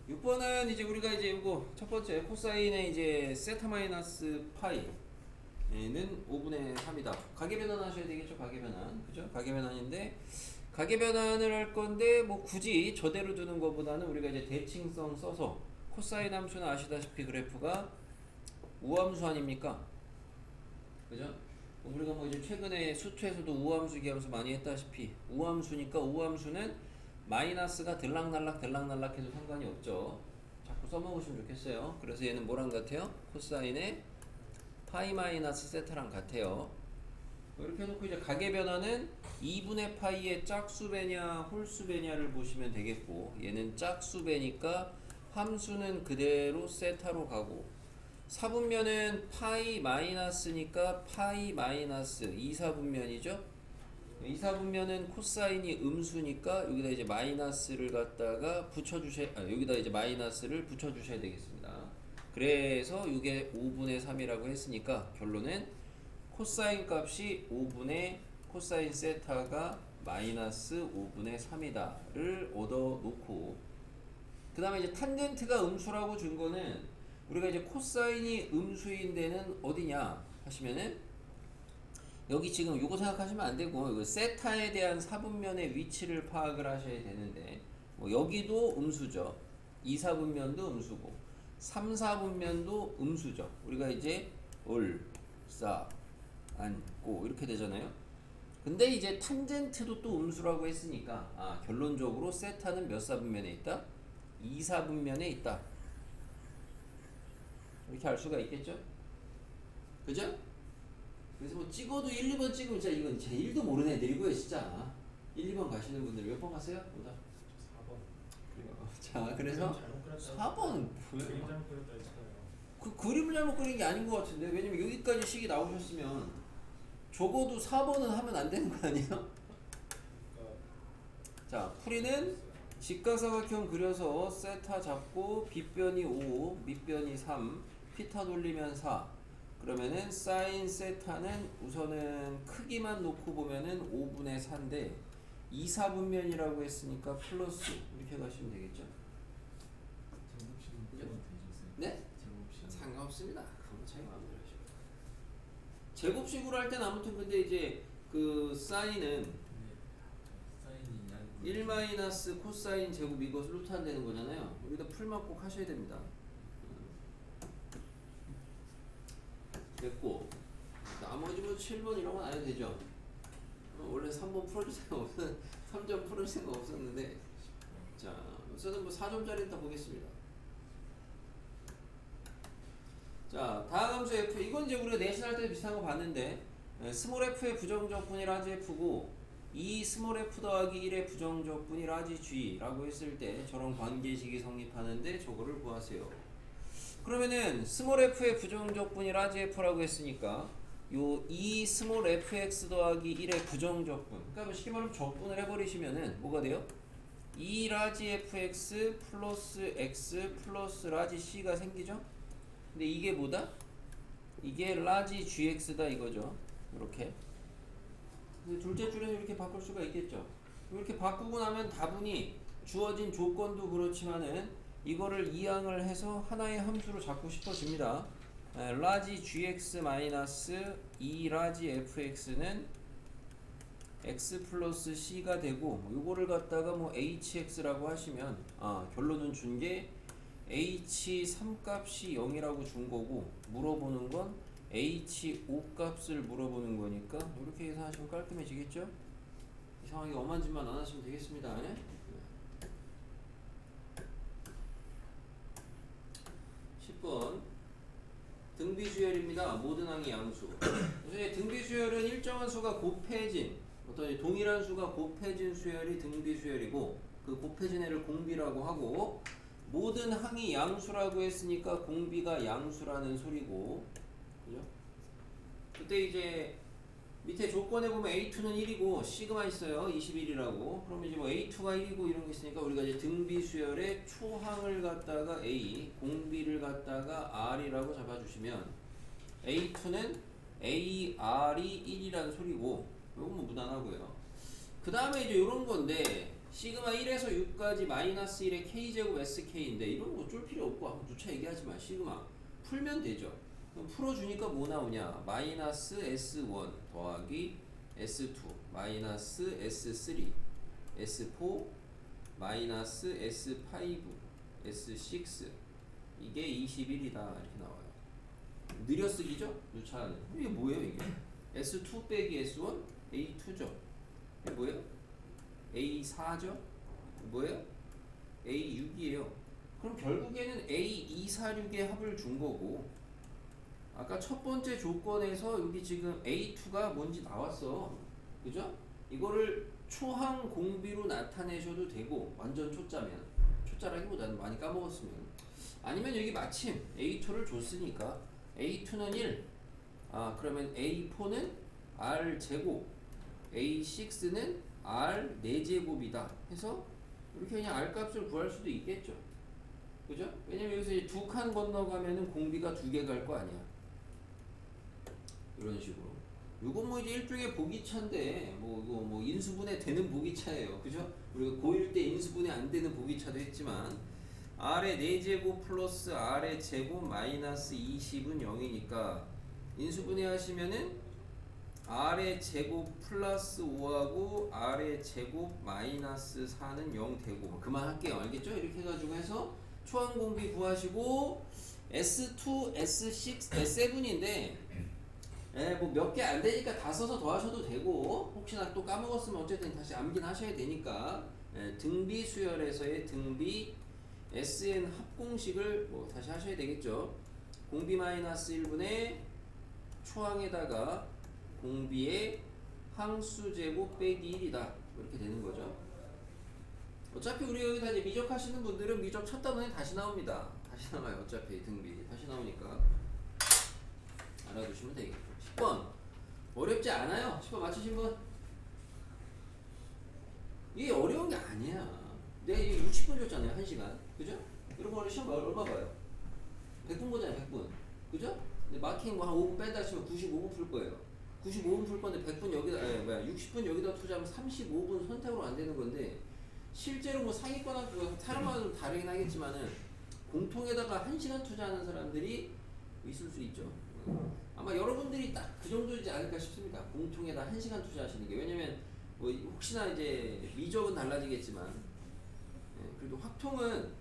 6번은 이제 우리가 이제 이거 첫 번째 코사인의 이제 세타 마이너스 파이는 5분의 3이다. 가계변환 하셔야 되겠죠? 가계변환. 그죠? 가계변환인데 가계변환을 할 건데 뭐 굳이 저대로 두는 것보다는 우리가 이제 대칭성 써서 코사인 함수는 아시다시피 그래프가 우함수 아닙니까? 그죠? 우리가 뭐 이제 최근에 수투에서도 우함수 기함수 많이 했다시피 우함수니까 우함수는 마이너스가 들락날락 해도 상관이 없죠. 자꾸 써먹으시면 좋겠어요. 그래서 얘는 뭐랑 같아요? 코사인의 파이 마이너스 세타랑 같아요. 이렇게 해놓고 이제 가계변화는 2분의 파이의 짝수배냐 홀수배냐를 보시면 되겠고, 얘는 짝수배니까 함수는 그대로 세타로 가고, 4분면은 파이 마이너스니까 파이 마이너스 2사분면이죠. 2사분면은 코사인이 음수니까 여기다 이제 마이너스를 갖다가 여기다 이제 마이너스를 붙여주셔야 되겠습니다. 그래서 이게 5분의 3이라고 했으니까 결론은 코사인 값이 5분의 코사인 세타가 마이너스 5분의 3이다를 얻어놓고, 그 다음에 이제 탄젠트가 음수라고 준 거는 우리가 이제 코사인이 음수인 데는 어디냐 하시면은 여기 지금 요거 생각하시면 안 되고, 이거 세타에 대한 사분면의 위치를 파악을 하셔야 되는데, 뭐 여기도 음수죠. 2사분면도 음수고 3사분면도 음수죠. 우리가 이제 싸 안고 이렇게 되잖아요. 근데 이제 탄젠트도 또 음수라고 했으니까 결론적으로 세타는 몇 사분면에 있다? 2사분면에 있다. 이렇게 알 수가 있겠죠? 그죠? 그래서 뭐 찍어도 1, 2번 찍으면 진짜 이건 제 1도 모르는 애들이고요, 진짜. 1, 2번 가시는 분들 몇 번 갔어요? 보다. 4번. 그래요. 자, 그래서 4번 그림 잘못 그렸다 했잖아요. 그 그림을 잘못 그린 게 아닌 것 같은데, 왜냐면 여기까지 식이 나오셨으면 적어도 4번은 하면 안 되는 거 아니에요? 그러니까 자, 풀이는 직각사각형 그려서 세타 잡고 빗변이 5, 밑변이 3, 피타 돌리면 4. 그러면은 사인 세타는 우선은 크기만 놓고 보면은 5분의 4인데 2사분면이라고 했으니까 플러스 이렇게 가시면 되겠죠? 제곱식은 그죠? 되셨어요? 네? 제곱식 상관없습니다. 그건 차이 마음대로 하시고. 제곱식으로 할 때는 아무튼 근데 이제 그 사인은 사인이 양 1 마이너스 코사인 제곱 이것을 루트 안 되는 거잖아요. 여기다 풀만 꼭 하셔야 됩니다. 됐고, 나머지 뭐 7번 이런 건 안 해도 되죠. 원래 3번 풀어줄 생각 3점 풀을 생각 없었는데, 자, 우선은 뭐 4점짜리 다 보겠습니다. 자, 다음 함수 f, 이건 이제 우리가 내신 할 때 비슷한 거 봤는데, 스몰 f의 부정적분이 라지 f고, 이 스몰 f 더하기 1의 부정적분이 라지 g라고 했을 때 저런 관계식이 성립하는데 저거를 구하세요. 그러면은 스몰 f의 부정적분이 라지 f라고 했으니까 요 이 스몰 fx 더하기 1의 부정적분, 그러니까 뭐 쉽게 말하면 적분을 해버리시면은 뭐가 돼요? 2 라지 fx 플러스 x 플러스 라지 c가 생기죠? 근데 이게 뭐다? 이게 라지 gx다 이거죠. 이렇게 둘째 줄에서 이렇게 바꿀 수가 있겠죠. 이렇게 바꾸고 나면 다분히 주어진 조건도 그렇지만은 이거를 이항을 해서 하나의 함수로 잡고 싶어집니다. 라지 gx 마이너스 2 라지 fx는 x 플러스 c가 되고, 요거를 갖다가 뭐 hx라고 하시면 결론은 준 게 h 3값이 0이라고 준 거고, 물어보는 건 h5 값을 물어보는 거니까 이렇게 계산하시면 깔끔해지겠죠? 이상하게 엄한 짓만 안 하시면 되겠습니다. 10번 등비수열입니다. 모든 항의 양수. 등비수열은 일정한 수가 곱해진 어떤 동일한 수가 곱해진 수열이 등비수열이고, 그 곱해진 애를 공비라고 하고, 모든 항이 양수라고 했으니까 공비가 양수라는 소리고, 그죠? 그때 이제 밑에 조건에 보면 A2는 1이고 C가 있어요. 21이라고. 그러면 이제 뭐 A2가 1이고 이런 게 있으니까 우리가 이제 등비수열의 초항을 갖다가 A, 공비를 갖다가 R이라고 잡아주시면 A2는 AR이 1이라는 소리고, 이건 뭐 무난하고요. 그 다음에 이제 이런 건데 시그마 1에서 6까지 마이너스 1의 k제곱 sk인데 이런 거 쫄 필요 없고 한번 누차 얘기하지 마. 시그마 풀면 되죠. 그럼 풀어주니까 뭐 나오냐? 마이너스 s1 더하기 s2 마이너스 s3 s4 마이너스 s5 s6 이게 21이다 이렇게 나와요. 느려쓰기죠? 누차하는. 이게 뭐예요 이게? s2 빼기 s1 a2죠. 이게 뭐예요? a4죠? 뭐예요? a6이에요. 그럼 결국에는 a246의 합을 준 거고 아까 첫 번째 조건에서 여기 지금 a2가 뭔지 나왔어. 그죠? 이거를 초항 공비로 나타내셔도 되고 완전 초짜면 초짜라기보다는 많이 까먹었으면 아니면 여기 마침 a2를 줬으니까 a2는 1 그러면 a4는 r 제곱 a6는 r 4제곱이다 해서 이렇게 그냥 r 값을 구할 수도 있겠죠. 그죠? 왜냐면 여기서 이제 두 칸 건너가면은 공비가 2개 갈 거 아니야. 이런 식으로. 이건 뭐 이제 일종의 보기차인데 뭐 이거 뭐 인수분해 되는 보기차예요. 그죠? 우리가 고1 때 인수분해 안 되는 보기차도 했지만 r의 4제곱 플러스 r의 제곱 마이너스 20은 0이니까 인수분해 하시면은 r의 제곱 플러스 5하고 r의 제곱 마이너스 4는 0 되고 그만할게요. 알겠죠? 이렇게 해가지고 해서 초항 공비 구하시고 S2, S6, S7인데 뭐 몇 개 안 되니까 다 써서 더하셔도 되고 혹시나 또 까먹었으면 어쨌든 다시 암기하셔야 되니까 등비 수열에서의 등비 SN 합공식을 뭐 다시 하셔야 되겠죠. 공비 마이너스 1분의 초항에다가 공비의 항수제곱 빼기 1이다 이렇게 되는 거죠. 어차피 우리 여기 다 이제 미적하시는 분들은 미적 첫 단원에 다시 나옵니다. 다시 나와요. 어차피 등비 다시 나오니까 알아두시면 되겠고. 10번 어렵지 않아요. 10번 맞추신 분? 이게 어려운 게 아니야. 내가 이게 60분 줬잖아요. 1시간. 그죠? 여러분 시험 얼마 봐요? 100분 보잖아요. 100분. 그죠? 근데 마킹 뭐 한 5분 뺀다 치면 95분 풀 거예요. 95분 풀 건데 100분 여기다 60분 여기다 투자하면 35분 선택으로 안 되는 건데 실제로 뭐 상위권하고 사람마다 좀 다르긴 하겠지만은 공통에다가 1시간 투자하는 사람들이 있을 수 있죠. 아마 여러분들이 딱 그 정도이지 않을까 싶습니다. 공통에다 1시간 투자하시는 게. 왜냐면 뭐 혹시나 이제 미적은 달라지겠지만 그래도 확통은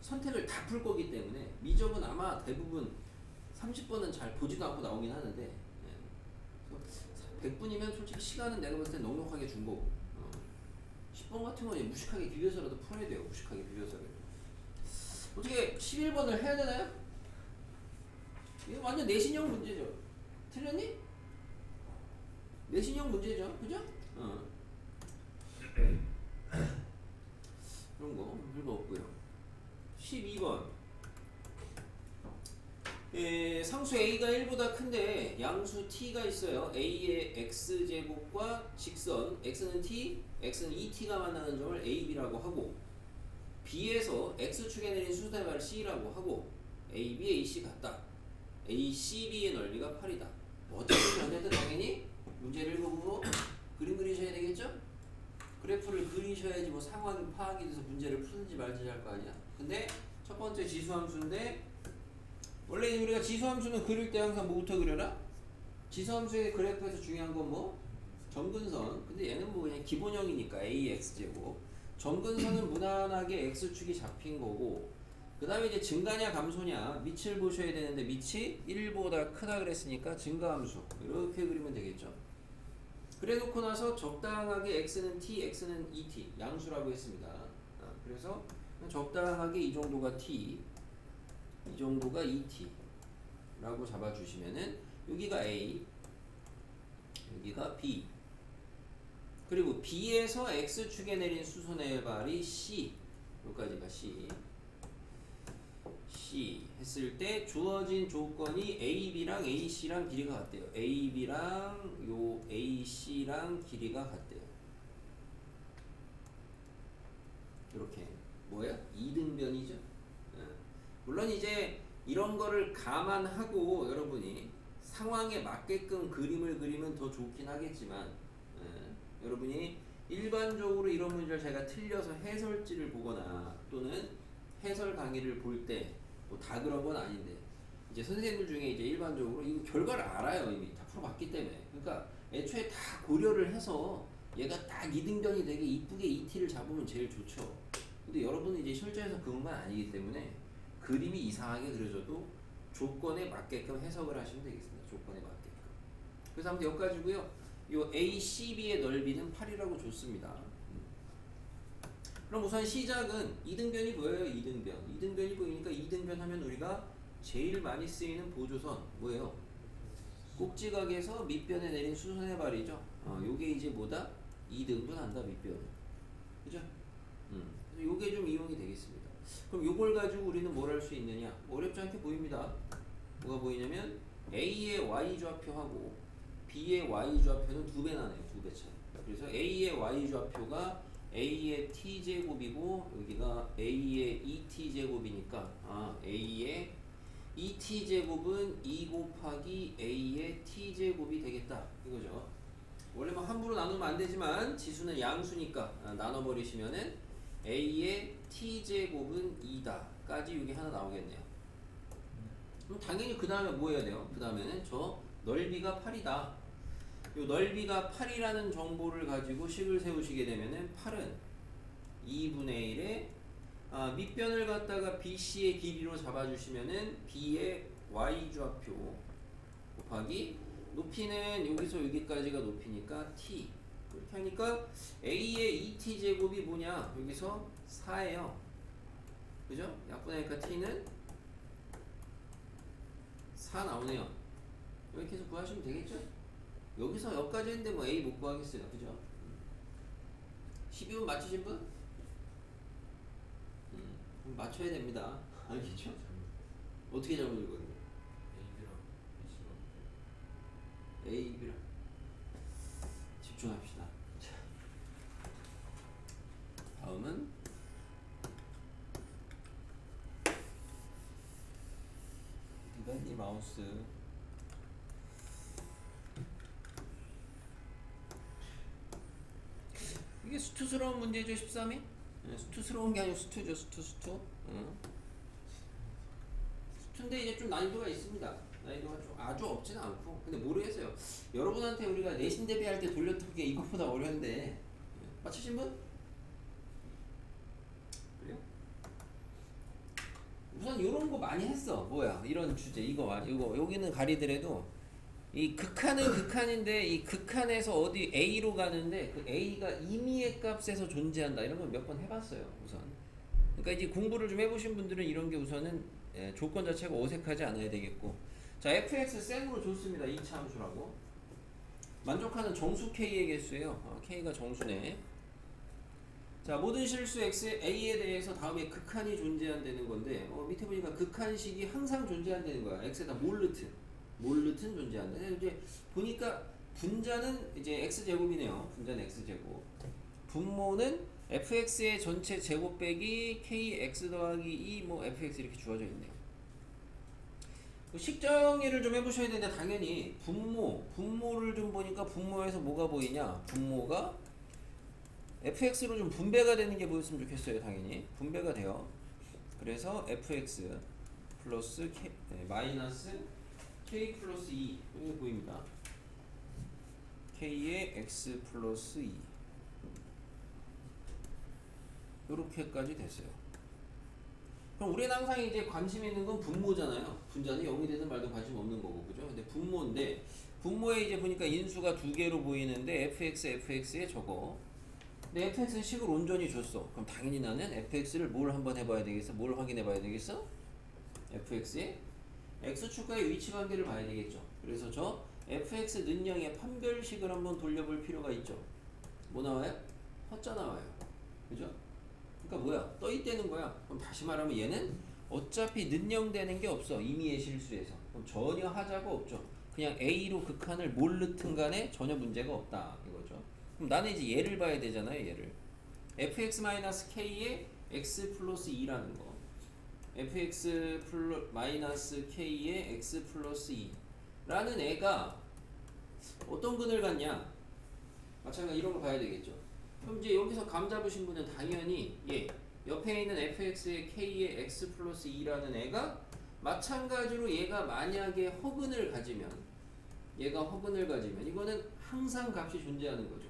선택을 다 풀 거기 때문에 미적은 아마 대부분 30번은 잘 보지도 않고 나오긴 하는데 100분이면 솔직히 시간은 내가 봤을 때 넉넉하게 준 거고 10번 같은 건 무식하게 비벼서라도 풀어야 돼요. 무식하게 비벼서라도. 어떻게 11번을 해야 되나요? 이거 완전 내신형 문제죠. 틀렸니? 내신형 문제죠. 그죠? 그런 거 별거 없고요. 12번 상수 a가 1보다 큰데 양수 t가 있어요. a의 x제곱과 직선 x는 t, x는 2t가 만나는 점을 a, b라고 하고 b에서 x축에 내린 수소의 발 c라고 하고 a, b, a, c 같다. a, c, b의 넓이가 8이다. 어차피 어쨌든 당연히 문제를 읽어보고 그림 그리셔야 되겠죠? 그래프를 그리셔야지 뭐 상황이 파악이 돼서 문제를 푸는지 말지 할 거 아니야. 근데 첫 번째 지수함수인데 원래 우리가 지수함수는 그릴 때 항상 뭐부터 그려라? 지수함수의 그래프에서 중요한 건 뭐? 점근선. 근데 얘는 뭐 그냥 기본형이니까 AX제곱. 점근선은 무난하게 X축이 잡힌 거고 그 다음에 이제 증가냐 감소냐 밑을 보셔야 되는데 밑이 1보다 크다 그랬으니까 증가함수 이렇게 그리면 되겠죠. 그래 놓고 나서 적당하게 X는 T, X는 2T 양수라고 했습니다. 그래서 적당하게 이 정도가 T 이 정도가 2T 라고 잡아주시면은 여기가 A 여기가 B 그리고 B에서 X축에 내린 수선의 발이 C 여기까지가 C 했을 때 주어진 조건이 AB랑 AC랑 길이가 같대요. AB랑 요 AC랑 길이가 같대요. 이렇게 뭐야? 이등변이죠. 물론 이제 이런 거를 감안하고 여러분이 상황에 맞게끔 그림을 그리면 더 좋긴 하겠지만 여러분이 일반적으로 이런 문제를 제가 틀려서 해설지를 보거나 또는 해설 강의를 볼 때 뭐 다 그런 건 아닌데 이제 선생님들 중에 이제 일반적으로 이거 결과를 알아요. 이미 다 풀어봤기 때문에. 그러니까 애초에 다 고려를 해서 얘가 딱 이등변이 되게 이쁘게 ET를 잡으면 제일 좋죠. 근데 여러분은 이제 실전에서 그런 건 아니기 때문에 그림이 이상하게 그려져도 조건에 맞게끔 해석을 하시면 되겠습니다. 조건에 맞게끔. 그래서 아무튼 여기까지고요. 요 ACB의 넓이는 8이라고 줬습니다. 그럼 우선 시작은 이등변이 보여요. 이등변이 보이니까 이등변 하면 우리가 제일 많이 쓰이는 보조선 뭐예요? 꼭지각에서 밑변에 내린 수선의 발이죠. 요게 이제 뭐다? 2등분 한다 밑변. 그죠? 그래서 요게 좀 이용이 되겠습니다. 그럼 요걸 가지고 우리는 뭘 할 수 있느냐? 어렵지 않게 보입니다. 뭐가 보이냐면 A의 Y 좌표하고 B의 Y 좌표는 2배 나네요. 2배 차이. 그래서 A의 Y 좌표가 A의 T제곱이고 여기가 A의 2T제곱이니까 A의 2T제곱은 2 곱하기 A의 T제곱이 되겠다. 이거죠. 원래 뭐 함부로 나누면 안 되지만 지수는 양수니까 나눠버리시면은 A의 T제곱은 2다 까지 이게 하나 나오겠네요. 그럼 당연히 그 다음에 뭐 해야 돼요? 그 다음에는 저 넓이가 8이다. 요 넓이가 8이라는 정보를 가지고 식을 세우시게 되면은 8은 2분의 1에 밑변을 갖다가 BC의 길이로 잡아주시면은 B의 Y 좌표 곱하기 높이는 여기서 여기까지가 높이니까 T 이렇게 하니까 A의 2T 제곱이 뭐냐? 여기서 4예요. 그죠? 약분하니까 T는 4 나오네요. 이렇게 해서 구하시면 되겠죠? 여기서 여기까지 했는데 뭐 A 못 구하겠어요. 그죠? 12분 맞추신 분? 맞춰야 됩니다. 알겠죠? 어떻게 잘못 읽었는데? A, B랑 집중합시다. 자, 다음은 이 마우스 이게 수투스러운 문제죠. 13이? 수투스러운 게 아니고 수투죠. 수투. 수투인데 이제 좀 난이도가 있습니다. 난이도가 좀 아주 없지는 않고 근데 모르겠어요. 여러분한테 우리가 내신 대비할 때 돌렸던 게 이것보다 어려운데 맞추신 분? 그래요? 우선 요런 거 많이 했어. 뭐야 이런 주제 이거 여기는 가리더라도 이 극한은 극한인데 이 극한에서 어디 A로 가는데 그 A가 임의의 값에서 존재한다 이런 건 몇 번 해봤어요. 우선 그러니까 이제 공부를 좀 해보신 분들은 이런 게 우선은 조건 자체가 어색하지 않아야 되겠고 자 fx 생으로 줬습니다. 2차 함수라고 만족하는 정수 k의 개수예요. k가 정수네. 자 모든 실수 x a에 대해서 다음에 극한이 존재한다는 건데 밑에 보니까 극한식이 항상 존재한다는 거야. x에다 몰르튼 존재한다. 이제 보니까 분자는 이제 x제곱이네요. 분자는 x제곱. 분모는 fx의 전체 제곱 빼기 kx 더하기 2 뭐 fx 이렇게 주어져 있네요. 식정리를 좀 해보셔야 되는데 당연히 분모를 좀 보니까 분모에서 뭐가 보이냐? 분모가 fx로 좀 분배가 되는 게 보였으면 좋겠어요. 당연히 분배가 돼요. 그래서 fx 플러스 k, 마이너스 k 플러스 2 이렇게 보입니다. k의 x 플러스 2 이렇게까지 됐어요. 그럼 우리는 항상 이제 관심 있는 건 분모잖아요. 분자는 0이 되든 말든 관심 없는 거고, 그죠? 근데 분모인데, 분모에 이제 보니까 인수가 두 개로 보이는데, fx에 저거. 근데 fx는 식을 온전히 줬어. 그럼 당연히 나는 fx를 뭘 한번 해봐야 되겠어? 뭘 확인해 봐야 되겠어? fx의 x축과의 위치 관계를 봐야 되겠죠. 그래서 저 fx 능량의 판별식을 한번 돌려볼 필요가 있죠. 뭐 나와요? 허자 나와요. 그죠? 그러니까 뭐야? 떠 있다는 거야. 그럼 다시 말하면 얘는 어차피 능량되는 게 없어. 임의의 실수에서. 그럼 전혀 하자가 없죠. 그냥 A로 극한을 뭘 넣든 간에 전혀 문제가 없다. 이거죠. 그럼 나는 이제 얘를 봐야 되잖아요. 얘를. fx-k의 x 플러스 2라는 거. fx-k의 x 플러스 2라는 애가 어떤 근을 갖냐? 마찬가지로 이런 거 봐야 되겠죠. 그럼 이제 여기서 감 잡으신 분은 당연히 옆에 있는 fx의 k의 x 플러스 2라는 애가 마찬가지로 얘가 만약에 허근을 가지면 이거는 항상 값이 존재하는 거죠.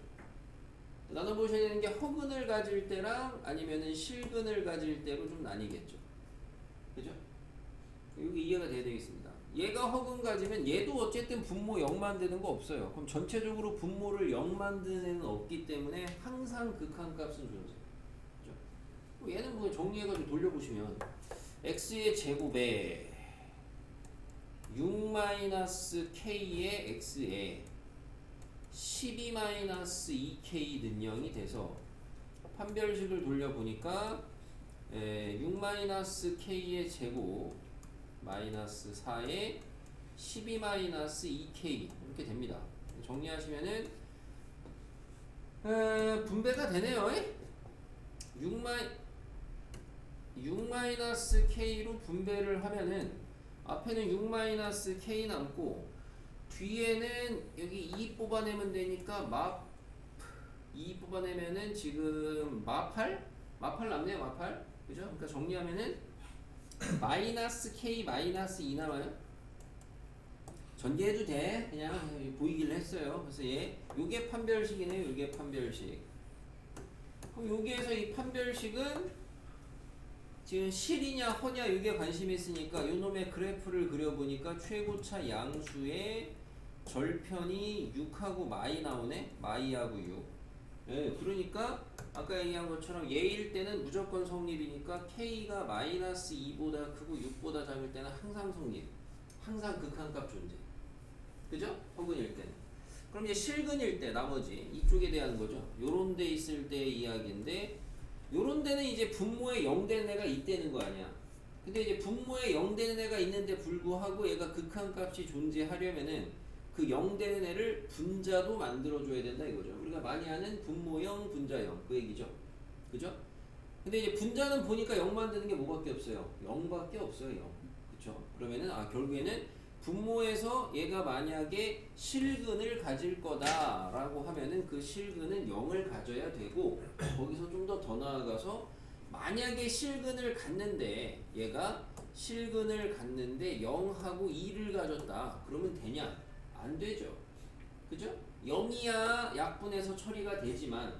나눠보셔야 되는 게 허근을 가질 때랑 아니면은 실근을 가질 때로 좀 나뉘겠죠. 그죠? 여기 이해가 돼야 되겠습니다. 얘가 허근 가지면 얘도 어쨌든 분모 0 만드는 거 없어요. 그럼 전체적으로 분모를 0 만드는 애는 없기 때문에 항상 극한값은 존재. 그죠? 얘는 뭐 정리해가지고 돌려보시면 x의 제곱에 6-k의 x에 12-2k 는영이 돼서 판별식을 돌려보니까 6-k의 제곱 마이너스 4에 12-2k 이렇게 됩니다. 정리하시면은 분배가 되네요. 6-k로 분배를 하면은 앞에는 6-k 남고 뒤에는 여기 2 뽑아내면 되니까 2 뽑아내면은 지금 마팔 남네요. 마팔. 그죠? 그러니까 정리하면은 마이너스 k 마이너스 2 남아요. 전개해도 돼. 그냥 보이길 했어요. 그래서 요게 판별식이네요. 요게 판별식. 그럼 여기에서 이 판별식은 지금 실이냐 허냐 이게 관심이 있으니까 요 놈의 그래프를 그려보니까 최고차 양수의 절편이 6하고 마이 나오네. 마이하고 6. 그러니까 아까 얘기한 것처럼 얘일 때는 무조건 성립이니까 k가 마이너스 2보다 크고 6보다 작을 때는 항상 성립. 항상 극한값 존재. 그죠? 허근일 때는. 그럼 이제 실근일 때 나머지 이쪽에 대한 거죠. 요런 데 있을 때의 이야기인데 요런 데는 이제 분모에 0 되는 애가 있다는 거 아니야. 근데 이제 분모에 0 되는 애가 있는데 불구하고 얘가 극한값이 존재하려면은 그 0 되는 애를 분자도 만들어줘야 된다 이거죠. 우리가 많이 하는 분모형, 분자형 그 얘기죠. 그죠? 근데 이제 분자는 보니까 0 만드는 게 뭐밖에 없어요. 0밖에 없어요. 0. 그쵸? 그러면은 결국에는 분모에서 얘가 만약에 실근을 가질 거다라고 하면은 그 실근은 0을 가져야 되고 거기서 좀 더 나아가서 만약에 실근을 갖는데 얘가 실근을 갖는데 0하고 2를 가졌다. 그러면 되냐? 안 되죠. 그죠? 0이야 약분해서 처리가 되지만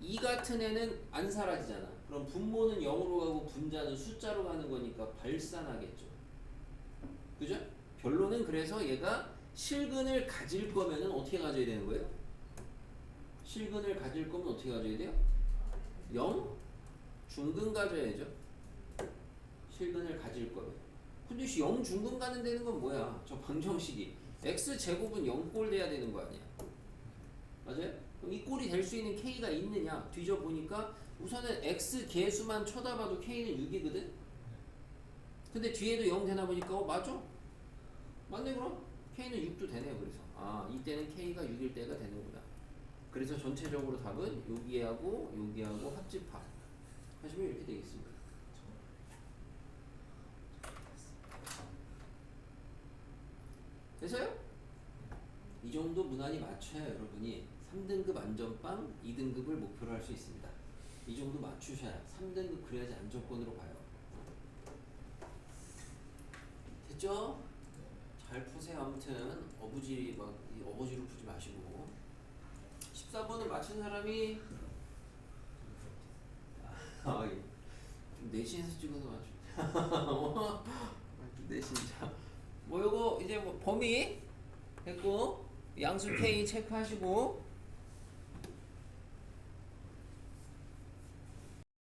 2 같은 애는 안 사라지잖아. 그럼 분모는 0으로 가고 분자는 숫자로 가는 거니까 발산하겠죠. 그죠? 결론은 그래서 얘가 실근을 가질 거면은 어떻게 가져야 되는 거예요? 실근을 가질 거면 어떻게 가져야 돼요? 0? 중근 가져야죠. 실근을 가질 거면. 근데 0 중근 가는 되는 건 뭐야? 저 방정식이 x제곱은 0꼴 돼야 되는 거 아니야? 맞아요? 그럼 이 꼴이 될 수 있는 k가 있느냐? 뒤져보니까 우선은 x 개수만 쳐다봐도 k는 6이거든? 근데 뒤에도 0 되나 보니까 맞아? 맞네 그럼? k는 6도 되네요. 그래서 이때는 k가 6일 때가 되는구나. 그래서 전체적으로 답은 여기하고 여기하고 합집합 하시면 이렇게 되겠습니다. 됐어요? 이 정도 무난히 맞춰야 여러분이 3등급 안전빵 2등급을 목표로 할 수 있습니다. 이 정도 맞추셔야 3등급 그래야지 안정권으로 가요. 됐죠? 잘 푸세요. 아무튼 어거지로 푸지 마시고 14번을 맞춘 사람이 내신에서 찍어서 맞춘 내신 뭐 요거 이제 뭐 범위 했고 양수 K 체크하시고